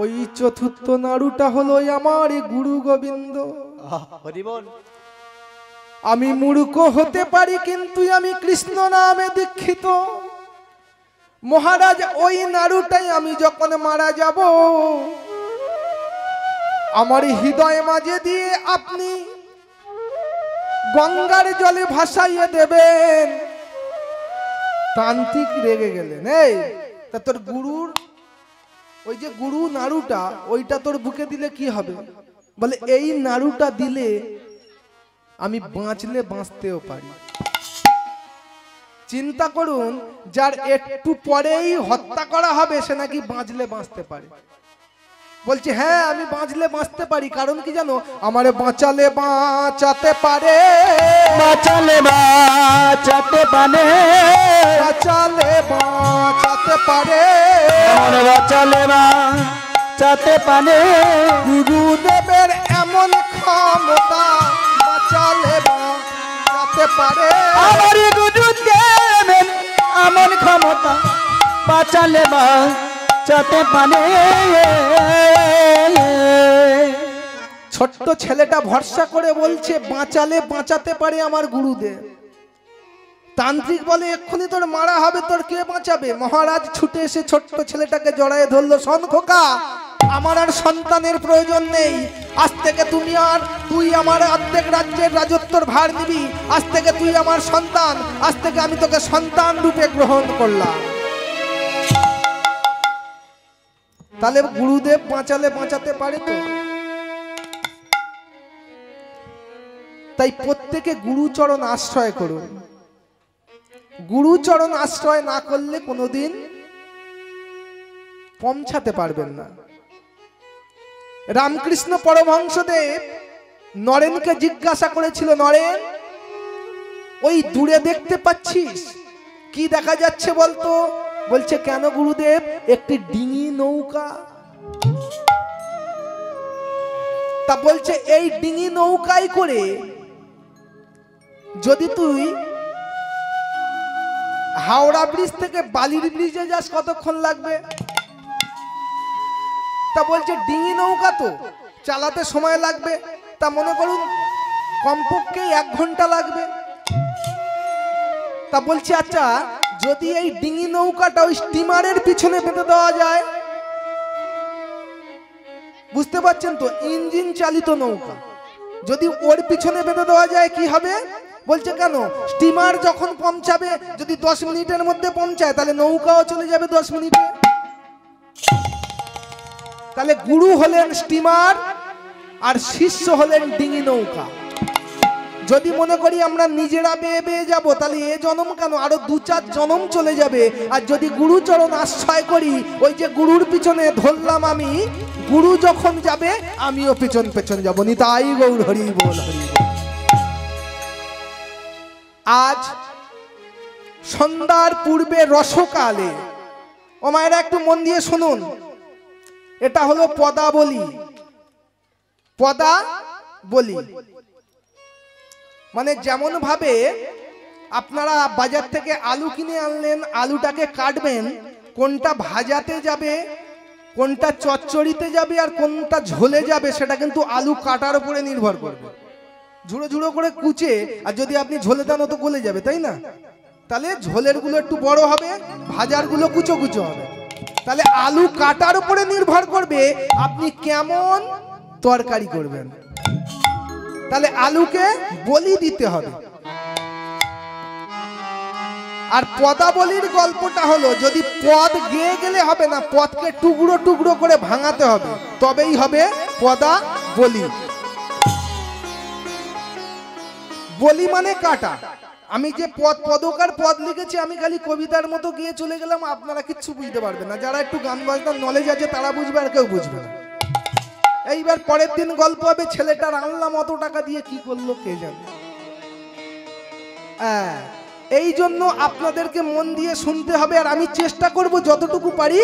ওই চতুর্থ নাড়ুটা হলো আমার গুরু গোবিন্দ। আমি মূর্খ হতে পারি, কিন্তু আমি কৃষ্ণ নামে দীক্ষিত। মহারাজ, ওই নাড়ুটাই আমি যখন মারা যাব, আমার হৃদয় মাঝে দিয়ে আপনি গঙ্গার জলে ভাসাইয়ে দেবেন। তান্ত্রিক রেগে গেলেন, এই তা তোর গুরুর ওই যে গুরু নাড়ুটা, ওইটা তোর বুকে দিলে কি হবে? বলে এই নাড়ুটা দিলে আমি বাঁচলে বাঁচতেও পারি। চিন্তা করুন, যার একটু পরেই হত্যা করা হবে সে নাকি বাঁচলে বাঁচতে পারে। বলছে হ্যাঁ আমি বাঁচলে বাঁচতে পারি, কারণ কি জানো? আমারে বাঁচালে বাঁচাতে পারে, বাঁচালে বাঁচাতে পারে, বাঁচালে বাঁচাতে পারে, বাঁচালে বাঁচাতে পারে। গুরুদেবের এমন ক্ষমতা, বাঁচালে বাঁচাতে পারে। আমার গুরুদেবের এমন ক্ষমতা, বাঁচালে বাঁচাতে পারে। ছোট্ট ছেলেটা ভরসা করে বলছে বাঁচালে বাঁচাতে পারে আমার গুরুদেব। তান্ত্রিক বলে এক্ষুনি তোর মারা হবে, তোর কে বাঁচাবে? মহারাজ ছুটে এসে ছোট্ট ছেলেটাকে জড়ায়ে ধরলো। শোন খোকা, আমার আর সন্তানের প্রয়োজন নেই। আজ থেকে তুই আমার অর্ধেক রাজ্যের রাজত্বর ভার নিবি। আজ থেকে তুই আমার সন্তান। আজ থেকে আমি তোকে সন্তান রূপে গ্রহণ করলাম। তাহলে গুরুদেব বাঁচালে বাঁচাতে পারে তো? তাই প্রত্যেকে গুরুচরণ আশ্রয় করুন। গুরুচরণ আশ্রয় না করলে কোনোদিন পৌঁছাতে পারবেন না। রামকৃষ্ণ পরমহংসদেব নরেনকে জিজ্ঞাসা করেছিল, নরেন ওই দূরে দেখতে পাচ্ছিস, কি দেখা যাচ্ছে বলতো? বলছে কেন গুরুদেব? একটি ডিঙি নৌকা। তা বলছে এই ডিঙি নৌকায় করে যদি তুই হাওড়া ব্রিজ থেকে বালির ব্রিজে যাস কতক্ষণ লাগবে? তা বলছে ডিঙি নৌকা তো চালাতে সময় লাগবে, তা মনে করুন কমপক্ষে 1 ঘন্টা লাগবে। তা বলছে আচ্ছা, যদি এই ডিঙি নৌকাটা ওই স্টিমারের পিছনে বেঁধে দেওয়া যায়, বুঝতে পারছেন তো, ইঞ্জিন চালিত নৌকা যদি ওর পিছনে বেঁধে দেওয়া যায় কি হবে? বলছে কেন? স্টিমার যখন পৌঁছাবে, যদি 10 মিনিটের মধ্যে পৌঁছায়, তাহলে নৌকাও চলে যাবে 10 মিনিটে। তাহলে গুরু হলেন স্টিমার আর শিষ্য হলেন ডিঙি নৌকা। যদি মনে করি আমরা নিজেরা বেয়ে বেয়ে যাব, তাহলে এ জন্ম কেন, আরো 2-4 জন্ম চলে যাবে। আর যদি গুরুচরণ আশ্রয় করি, ওই যে গুরুর পিছনে ধরলাম আমি, গুরু যখন যাবে আমিও পেছন পেছন যাবো। নিতাই গৌর হরি বল, হরি বল। আজ সন্ধ্যার পূর্বে রসকালে, ও মায়েরা একটু মন দিয়ে শুনুন, এটা হলো পদাবলী। পদাবলী মানে যেমন ভাবে আপনারা বাজার থেকে আলু কিনে আনলেন, আলুটাকে কাটবেন, কোনটা ভাজাতে যাবে, কোনটা চচ্চড়িতে যাবে আর কোনটা ঝোলে যাবে, সেটা কিন্তু আলু কাটার উপরে নির্ভর করবে। ঝুড়ো ঝুড়ো করে কুচে, আর যদি আপনি ঝোলে দেন তো গলে যাবে, তাই না? তাহলে ঝোলের গুলো একটু বড় হবে, ভাজার গুলো কুচো কুচো হবে। তাহলে আলু কাটার উপরে নির্ভর করবে আপনি কেমন তরকারি করবেন। তাহলে আলুকে বলি দিতে হবে। আর পদাবলীর গল্পটা হলো, যদি পদ গেয়ে গেলে হবে না, পদকে টুকরো টুকরো করে ভাঙাতে হবে, তবেই হবে পদাবলী। বলি মানে কাটা। আমি যে পদকার পদ লিখেছি, আমি খালি কবিতার মতো গিয়ে চলে গেলাম, আপনারা কিচ্ছু বুঝতে পারবেন না। যারা একটু গান বাজনার নলেজ আছে তারা বুঝবে, আর কেউ বুঝবে না। এইবার পরের দিন গল্প হবে, ছেলেটার আনলাম অত টাকা দিয়ে, কি করলো কে জানে। এই জন্য আপনাদেরকে মন দিয়ে শুনতে হবে, আর আমি চেষ্টা করব যতটুকু পারি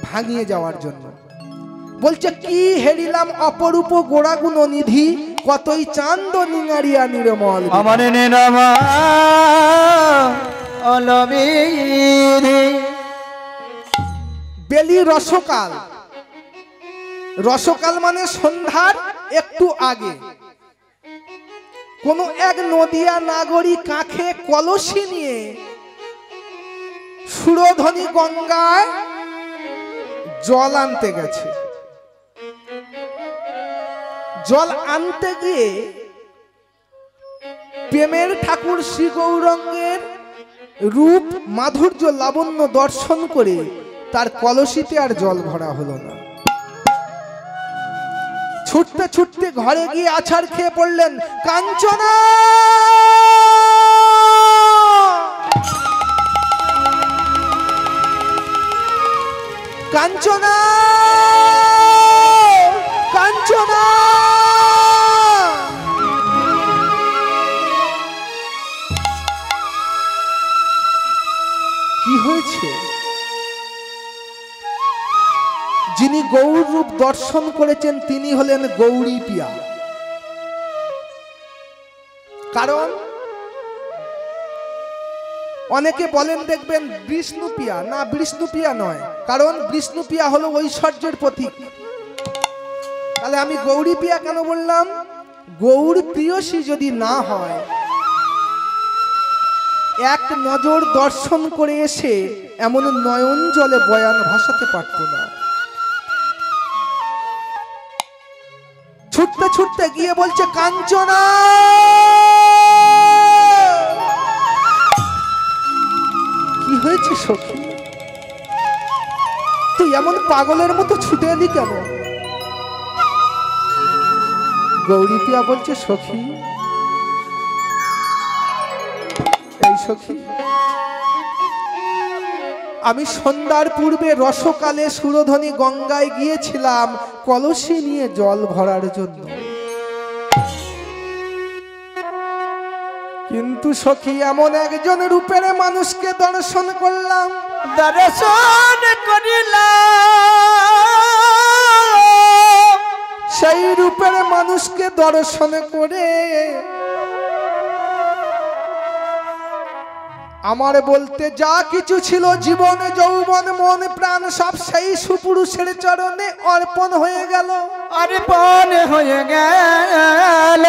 ভাঙিয়ে যাওয়ার জন্য। বলছে কি হেরিলাম অপরূপ গোড়াগুণ নিধি, কতই চান্দ নিঙারিয়া নির্মল। আমার নেনামা অলবিধি বেলি রসকাল, রসকাল মানে সন্ধ্যার একটু আগে কোন এক নদিয়া নাগরিক কাঁখে কলসি নিয়ে সুরধনী গঙ্গায় জল আনতে গেছে। জল আনতে গিয়ে প্রেমের ঠাকুর শ্রী গৌরাঙ্গের রূপ মাধুর্য লাবণ্য দর্শন করে তার কলসিতে আর জল ভরা হলো না। ছুটতে ছুটতে ঘরে গিয়ে আছাড় খেয়ে পড়লেন, কাঞ্চনা কাঞ্চনা কাঞ্চনা। কি হয়েছে? যিনি গৌর রূপ দর্শন করেছেন তিনি হলেন গৌরী পিয়া। কারণ অনেকে বলেন দেখবেন বিষ্ণু পিয়া, না বিষ্ণু পিয়া নয়, কারণ বিষ্ণু পিয়া হলো ঐশ্বর্যের প্রতীক। তাহলে আমি গৌরী পিয়া কেন বললাম? গৌর প্রিয়সী যদি না হয়, এক নজর দর্শন করে এসে এমন নয়ন জলে বয়ান ভাসাতে পারত না। ছুটতে ছুটতে গিয়ে বলছে, কাঞ্চনা কি হয়েছে সখী? তুই এমন পাগলের মতো ছুটে এলি কেন? গৌরী পিয়া বলছে, সখী এই সখী, আমি সন্ধ্যার পূর্বে রসকালে সুরধনী গঙ্গায় গিয়েছিলাম কলসি নিয়ে জল ভরার জন্য। কিন্তু সখী এমন একজন রূপের মানুষকে দর্শন করলাম, দর্শন করিলাম, সেই রূপের মানুষকে দর্শন করে আমার বলতে যা কিছু ছিল জীবন যৌবন মন প্রাণ সব সেই সুপুরুষের চরণে অর্পণ হয়ে গেল। অর্পণ হয়ে গেল।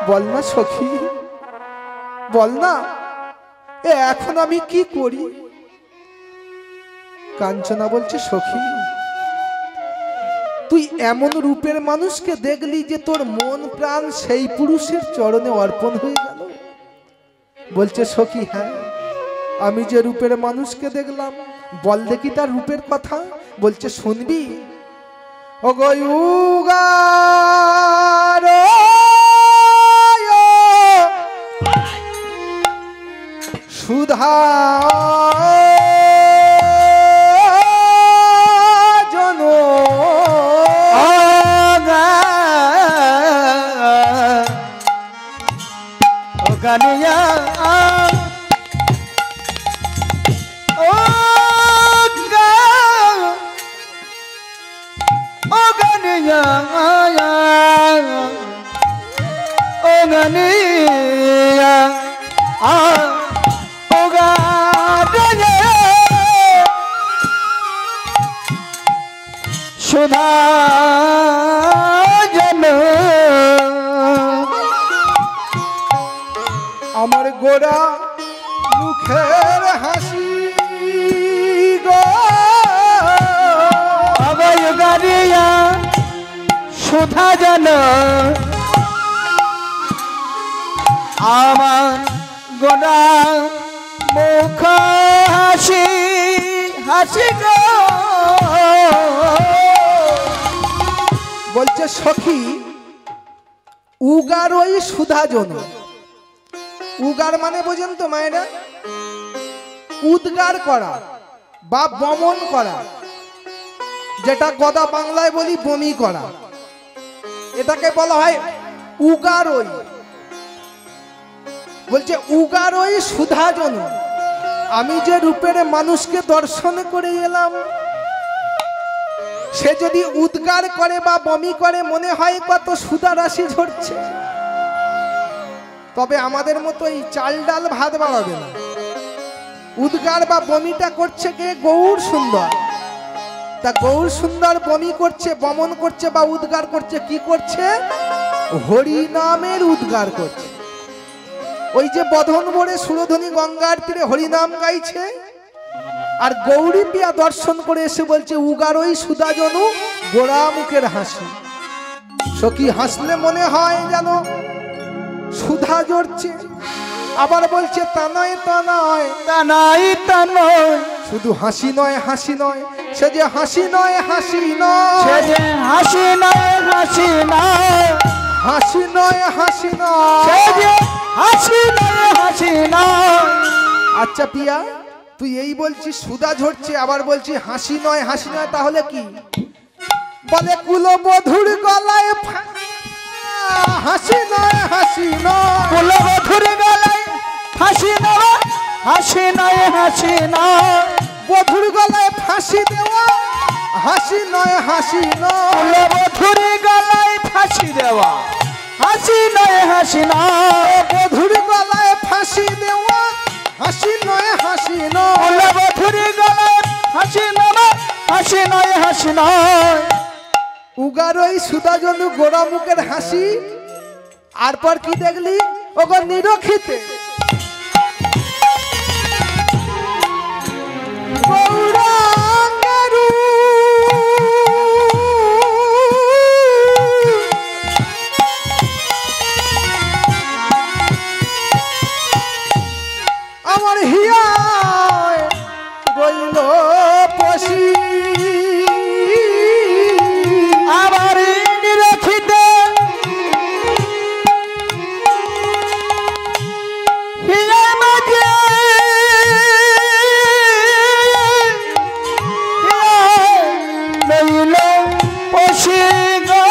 বল না সখী, বল না এখন আমি কি করি? কাঞ্চনা বলছে, সখী তুই এমন রূপের মানুষকে দেখলি যে তোর মন প্রাণ সেই পুরুষের চরণে অর্পণ হয়ে গেল। বলছে, সখী হ্যাঁ, আমি যে রূপের মানুষকে দেখলাম। বল দেখি তার রূপের কথা। বলছে, শুনবি? ও গয়ুগার সুধা জন গানিয়া সুধা জন আমার গোরা মুখের হাসি গো অবয় গারিয়া সুধা জন আমার গোরা মুখ হাসি হাসি গো। বলছে, সখী উগার ওই সুধাজন। উগার মানে বোঝেন তো মায়েরা? উদ্গার করা বা বমন করা, যেটা গদা বাংলায় বলি বমি করা, এটাকে বলা হয় উগারই। বলছে, উগারই সুধাজন, আমি যে রূপের মানুষকে দর্শন করে এলাম, সে যদি উদ্গার করে বা বমি করে মনে হয় কত সুধা রাশি ঝরছে। তবে আমাদের মতো এই চাল ডাল ভাত বাড়াবে না। উদ্গার বা বমিটা করছে কে? গৌর সুন্দর। তা গৌর সুন্দর বমি করছে, বমন করছে বা উদ্গার করছে, কি করছে? হরি নামের উদ্গার করছে। ওই যে বধন ভরে সুরধ্বনি গঙ্গার তীরে হরিনাম গাইছে, আর গৌরী পিয়া দর্শন করে এসে বলছে উগারই সুদাজনু গোড়া মুখের হাসি। সখী হাসলে মনে হয় যেন সুধা জড়ছে, আবার বলছে তা নয় তা নয় তা নাই তা নয়, শুধু হাসি নয় হাসি নয়, সে যে হাসি নয় হাসি নয়, সে যে হাসি নয় হাসি নয়, হাসি নয় হাসি নয়, সে যে হাসি নয় হাসি নয়। আচ্ছা পিয়া, তুই এই বলছিস সুধা ঝরছে, আবার বলছি হাসি নয় হাসি নয়, তাহলে কি? বলে কুলবধূর গলায় হাসি নয় হাসি নয়, কুলবধূর গলায় হাসি নয় হাসি নয় হাসি নয়, বধুর গলায় ফাঁসি দেওয়া হাসি নয় হাসি নয়, কুলবধূর গলায় ফাঁসি দেওয়া হাসি নয় হাসি নয়, বধুর গলায় ফাঁসি দেওয়া হাসি নয় হাসি নয়, কুলবধূর গলায় হাসি নয় হাসি নয় হাসি নয়। উগারই সুদাজনু গোড়া মুখের হাসি। আর পর কি দেখলি? ওগো নিরখিতে গৌরাঙ্গেরু আমার হিয়ায় রইল পশি, আবার নিরখিতে হিয়ার মাঝে রইল পশি গো,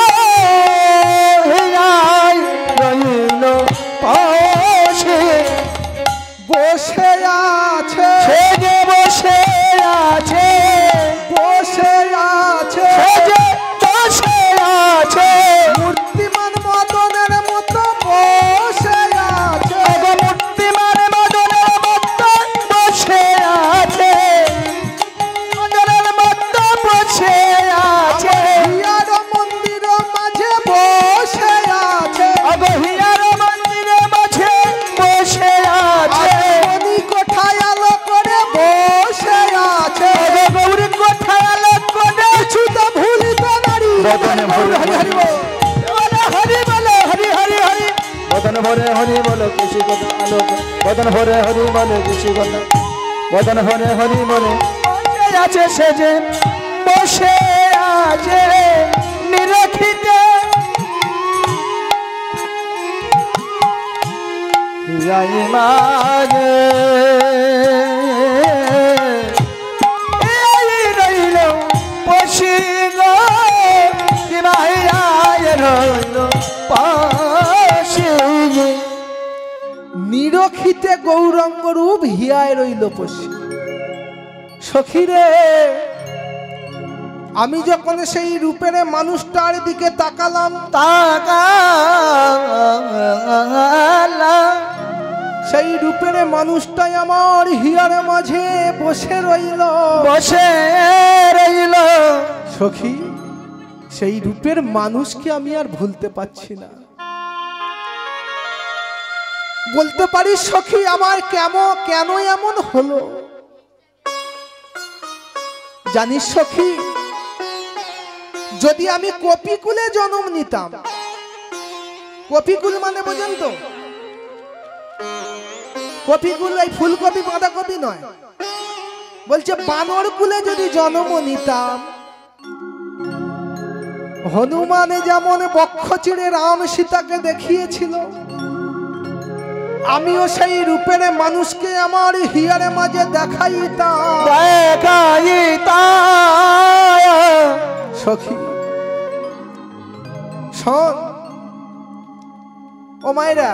হিয়ায় রইল পশি, বসে আছে সে যে বসে আছে, বসে আছে সে যে বসে আছে, মূর্তিমান মদনের মতো বসে আছে, মূর্তিমান মদনের মতো বসে আছে, মদনের মতো বসে আছে, হিয়ার মন্দির মাঝে বসে আছে, অগহিয়ার মন্দিরের মাঝে বসে আছে, মণি কোঠায় আলো করে বসে আছে, গৌরী কোথায় আলো করে কিছুতে ভুলিত নারী বদনে ভরে হরি হরি বল। বলে হরি বলে হরি হরি হরি, বদন ভরে হরি বলে কৃষি কথা আলো, বদন ভরে হরি বলে কৃষি কথা, বদন ভরে হরি বলে বসে আছে, সে যে বসে আছে নিরখিতে হিয়াই মাঝে এই রইল পশি গো, কিবা হিয়াই রইল পশি। নিরখিতে গৌরাঙ্গ রূপ হিয়ায় রইল পশি। সখীরে, আমি যখন সেই রূপের মানুষটার দিকে তাকালাম, তাকালাম সেই রূপের মানুষটাই আমার হিয়ার মাঝে বসে রইল, বসে রইল। সখী, সেই রূপের মানুষকে আমি আর ভুলতে পারছি না। বলতে পারি সখী, আমার কেন এমন হলো? জানিস সখী, যদি আমি কপিকুলে জন্ম নিতাম, কপিকুল মানে বোঝেন তো? কপিকুল এই ফুলকপি বাঁধাকপি নয়, বলছে বানর কুলে যদি জন্ম নিতাম, হনুমানে যেমন বক্ষ চিড়ে রাম সীতাকে দেখিয়েছিল, আমিও সেই রূপের মানুষকে আমার হিয়ারে মাঝে দেখাইতাম। সখী শোন, ও মায়েরা,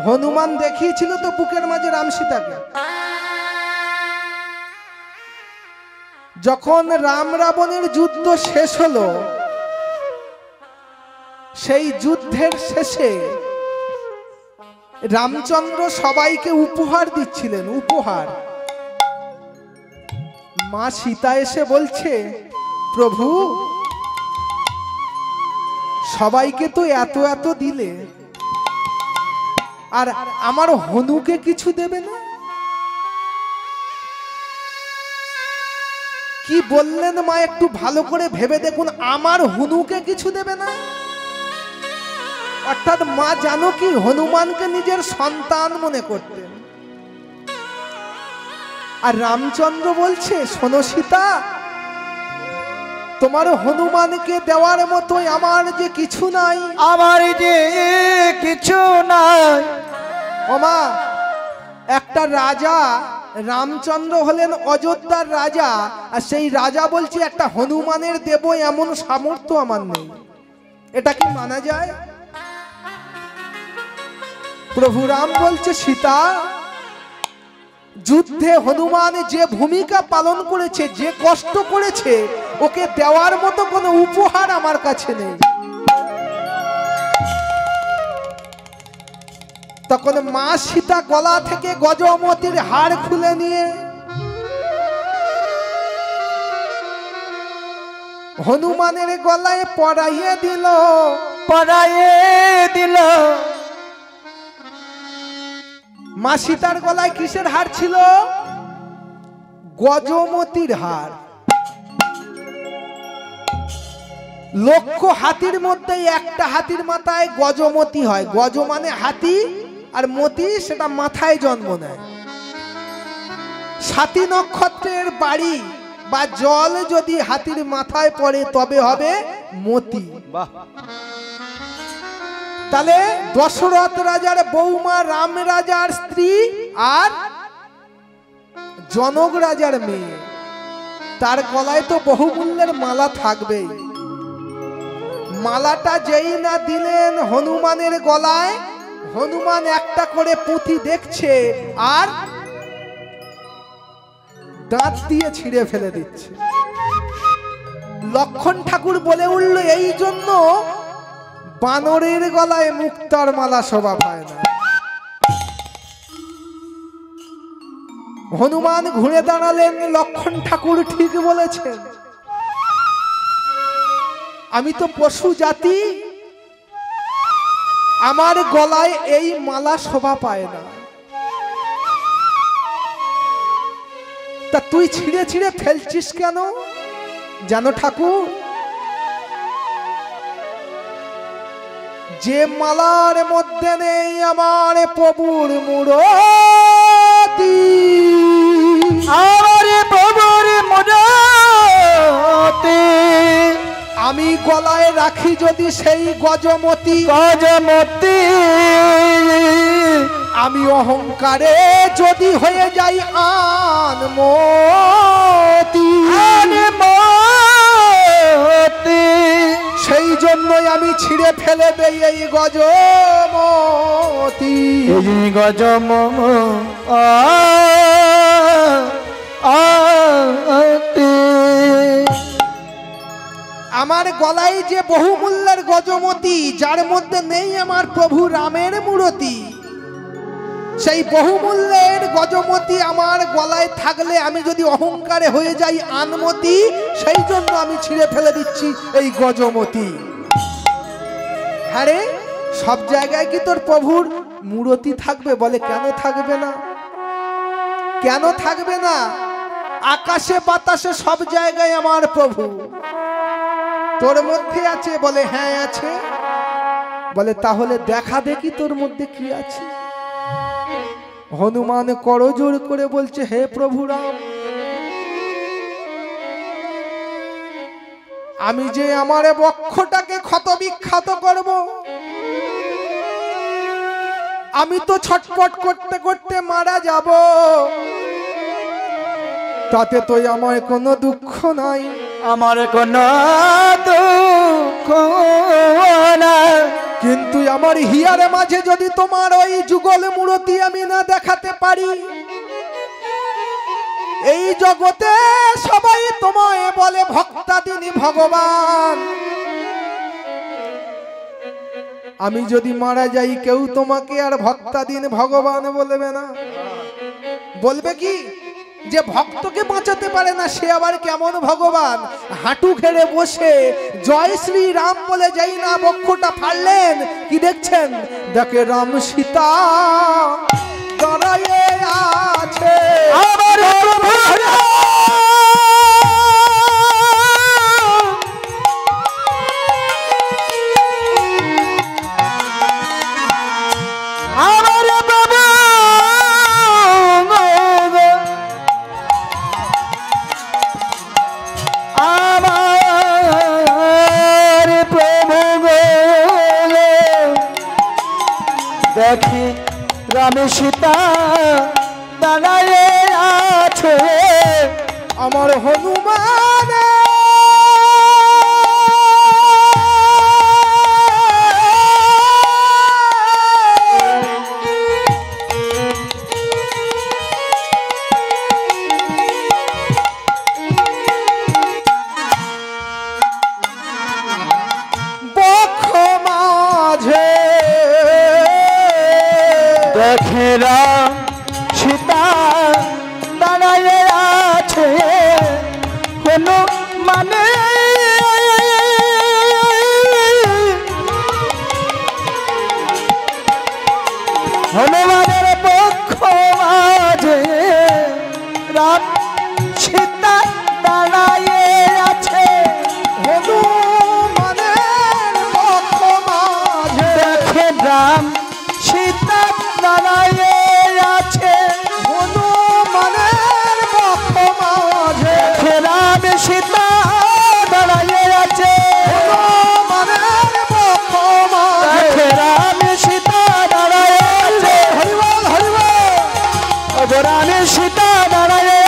হনুমান দেখিয়েছিল তো বুকের মাঝে রাম সীতাকে। যখন রাম রাবণের যুদ্ধ শেষ হলো, সেই যুদ্ধের শেষে রামচন্দ্র সবাইকে উপহার দিচ্ছিলেন। উপহার মা সীতা এসে বলছে, প্রভু সবাইকে তো এত এত দিলে, আর আমার হনুকে কিছু দেবে না? কি বললেন মা, একটু ভালো করে ভেবে দেখুন, আমার হনুকে কিছু দেবে না। অর্থাৎ মা জানো কি, হনুমানকে নিজের সন্তান মনে করতেন। আর রামচন্দ্র বলছে, শোনো সীতা, তোমার হনুমানকে দেওয়ার মতোই আমার যে কিছু নাই, আমার যে কিছু নাই। ও মা, একটা রাজা, রামচন্দ্র হলেন অযোধ্যার রাজা, আর সেই রাজা বলছে একটা হনুমানের দেব এমন সামর্থ্য আমার নেই। এটা কি মানা যায়? প্রভু রাম বলছে, সীতা, যুদ্ধে হনুমান যে ভূমিকা পালন করেছে, যে কষ্ট করেছে, ওকে দেওয়ার মতো কোনো উপহার আমার কাছে নেই। তখন মা সীতা গলা থেকে গজমতির হাড় খুলে নিয়ে হনুমানের গলায় পরাইয়ে দিল। মা সীতার গলায় কিসের হাড় ছিল? গজমতির হাড়। লক্ষ হাতির মধ্যে একটা হাতির মাথায় গজমতি হয়। গজ মানে হাতি, আর মতি সেটা মাথায় জন্ম নেয়। সাতী নক্ষত্রের বাড়ি বা জল যদি হাতির মাথায় পড়ে তবে হবে মতি। তাহলে দশরথ রাজার বৌমা রাম রাজার স্ত্রী আর জনক রাজার মেয়ে, তার গলায় তো বহুমূল্যের মালা থাকবেই। মালাটা যেই না দিলেন হনুমানের গলায়, হনুমান একটা করে পুঁথি দেখছে আর দাঁত দিয়ে ছিঁড়ে ফেলে দিচ্ছে। লক্ষণ ঠাকুর বলে উঠল, এই জন্য বানরের গলায় মুক্তার মালা শোভা পায় না। হনুমান ঘুরে দাঁড়ালেন, লক্ষণ ঠাকুর ঠিক বলেছেন, আমি তো পশু জাতি, আমার গলায় এই মালা শোভা পায় না। তা তুই ছিঁড়ে ছিঁড়ে ফেলছিস কেন? জানো ঠাকুর, যে মালার মধ্যে নেই আমার প্রভুর মূরতি, আমার প্রভুর মূরতি, আমি গলায় রাখি যদি সেই গজমতি, আমি অহংকারে যদি হয়ে যাই আনমতি, সেই জন্যই আমি ছিঁড়ে ফেলে দেই এই গজমতি। আমার গলায় যে বহুমূল্যের গজমতি, যার মধ্যে নেই আমার প্রভু রামের মূরতি, সেই বহুমূল্যের গজমতি আমার গলায় থাকলে আমি যদি অহংকারে হয়ে যাই আনমতি, সেই জন্য আমি ছিঁড়ে ফেলে দিচ্ছি এই গজমতি। হ্যাঁ রে, সব জায়গায় কি তোর প্রভুর মূরতি থাকবে? বলে কেন থাকবে না, কেন থাকবে না? আকাশে বাতাসে সব জায়গায় আমার প্রভু। তোর মধ্যে আছে? বলে হ্যাঁ আছে। বলে তাহলে দেখা দেখি তোর মধ্যে কি আছে। হনুমান করজোড় করে বলছে, হে প্রভু রাম, আমি যে আমার বক্ষটাকে ক্ষত বিক্ষত করব, আমি তো ছটপট করতে করতে মারা যাব, তাতে তো আমার কোনো দুঃখ নাই, আমার কোনো দুঃখ নাই। কিন্তু আমার হিয়ার মাঝে যদি তোমার ওই যুগল মূরতি আমি না দেখাতে পারি, এই জগতে সবাই তোমায় বলে ভক্তাদিনী ভগবান। আমি যদি মারা যাই, কেউ তোমাকে আর ভক্তাদিন ভগবান বলবে না। বলবে কি? যে ভক্তকে বাঁচাতে পারে না সে আবার কেমন ভগবান? হাঁটু ঘেরে বসে জয় শ্রী রাম বলে যাই না বক্ষটা ফাড়লেন, কি দেখছেন? দেখে রাম সীতা দাঁড়ায়ে আছে আমার দেখি রাম সীতা দাঁড়ায়ে আছে আমার হনুমান দেখে রাম সীতা দাঁড়ায়ে আছে হনুমানে হনুমানের পক্ষ মাঝে রাম সীতা দাঁড়ায়ে আছে হনুমানের পক্ষ মাঝে দেখে রাম সীতা দাঁড়ায়ে আছে হনুমানের পক্ষ মাঝে দেখে রাম সীতা দাঁড়ায়ে আছে হনুমানের পক্ষ মাঝে দেখে রাম সীতা দাঁড়ায়ে আছে হরিবল হরিবল রাম সীতা দাঁড়ায়ে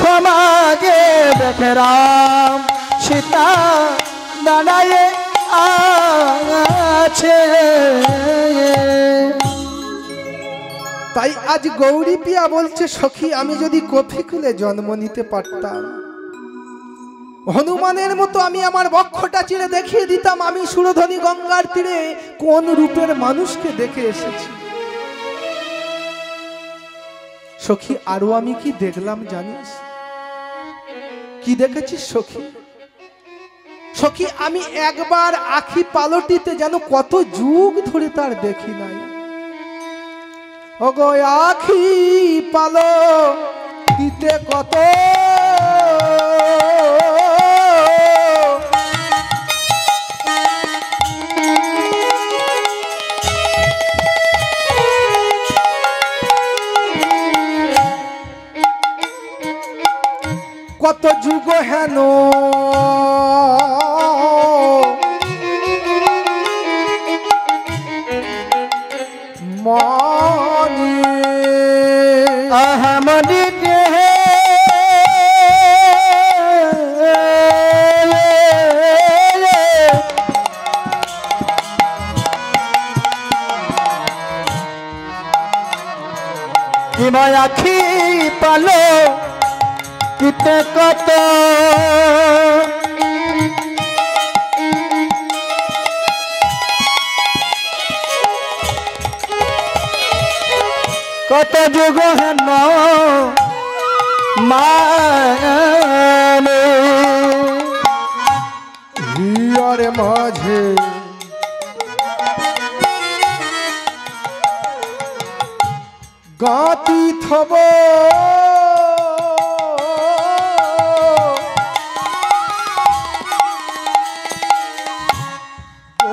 ক্ষমাগে দেখে রাম সীতা দাঁড়ায়ে আছে। তাই আজ গৌরী পিয়া বলছে সখী আমি যদি কফিকুলে জন্ম নিতে পারতাম হনুমানের মতো আমি আমার বক্ষটা চিরে দেখিয়ে দিতাম আমি সুরধনী গঙ্গার তীরে কোন রূপের মানুষকে দেখে এসেছি। সখী আরো আমি কি দেখলাম জানিস? কি দেখেছিস সখী? সখী আমি একবার আখি পালটিতে যেন কত যুগ ধরে তার দেখি নাই। ওগো আখি পালটিতে কত কত যুগ হেন মনি আহমদি হে হিমায় আখি পালো কিতে কত কত যুগ হেন মানে হিয়ার মাঝে গাতি থব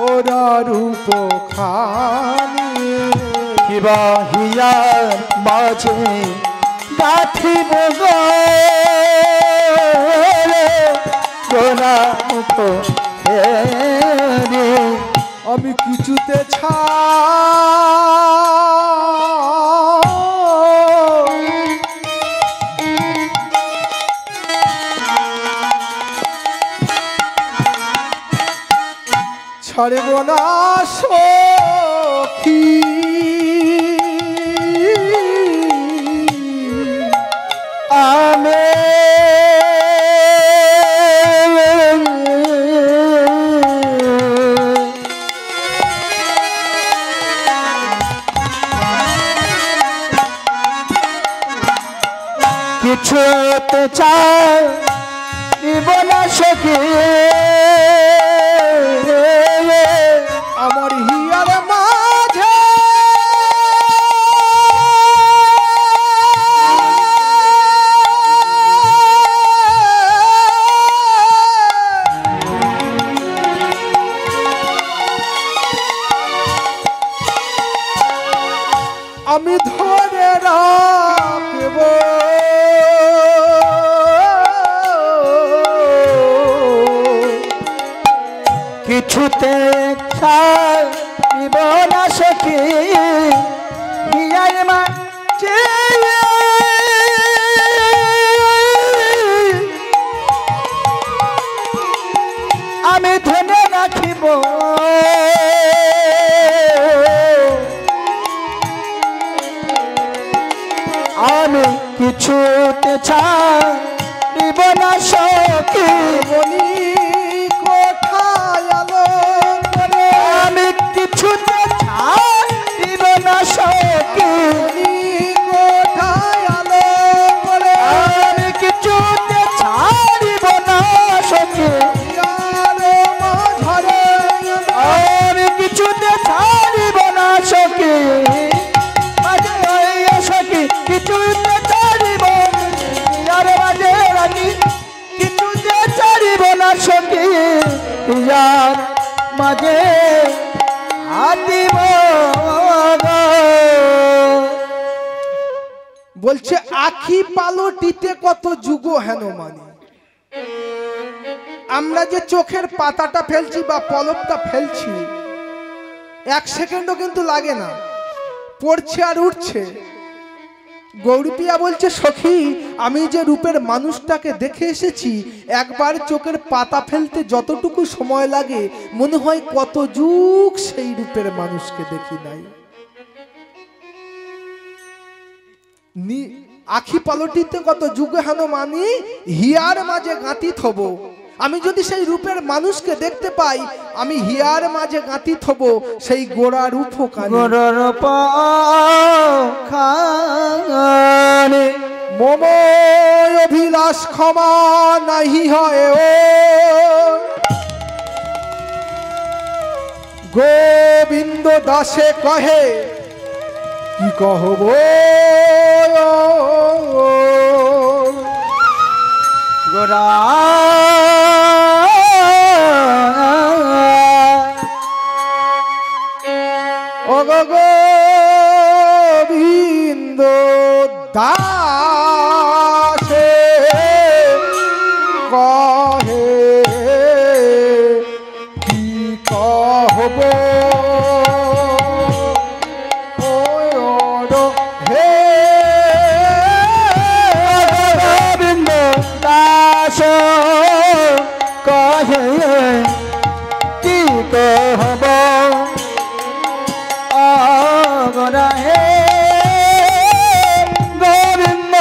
ওরা রূপ খানি কিবা হিয়ার মাঝে গাথিব গোনা মুখ রে আমি কিছুতে ছা ছাড়ব না সখী আমে কিছুতে চাইব না সখী আমার হিয়ার মাঝে আমি ধরে রাখব কিছুতে ছাড়িব না সখী হিয়ার মাঝে আমি ধরে রাখিব আমি কিছুতে ছাড়িব না সখী বলি কোথায় আলো করে আমি কিছুতে ছাড়িব না সখী বলি কোথায় আলো করে আমি কিছুতে ছাড়িব না সখী হিয়ার মাঝে আমি কিছুতে ছাড়িব না সখী মাঝে হইয়া সখী কিছুতে ছাড়িব ইয়ার মাঝে রাখি কিছুতে ছাড়িব না সখী ইয়ার মাঝে আদিব বলছে আখি পালটিতে কত যুগ হেন মানে আমরা যে চোখের পাতাটা ফেলছি বা পলকটা ফেলছি এক সেকেন্ডও কিন্তু লাগে না, পড়ছে আর উঠছে। গৌরপিয়া বলছে সখী আমি যে রূপের মানুষটাকে দেখে এসেছি একবার চোখের পাতা ফেলতে যতটুকু সময় লাগে মনে হয় কত যুগ সেই রূপের মানুষকে দেখি নাই। আখি পালটিতে কত যুগ হেন মানি হিয়ার মাঝে গাঁতি থব। আমি যদি সেই রূপের মানুষকে দেখতে পাই আমি হিয়ার মাঝে গাঁতি থব সেই গোড়া রূপ গোরর পাখানে মম অভিলাষ ক্ষমা নাহি হয় ও গোবিন্দ দাসে কহে কি কহব গোরা গোবিন্দ দাসে কহে কি কহব হে গোবিন্দ দাস কহে কি কহব গোরা হে গোবিন্দ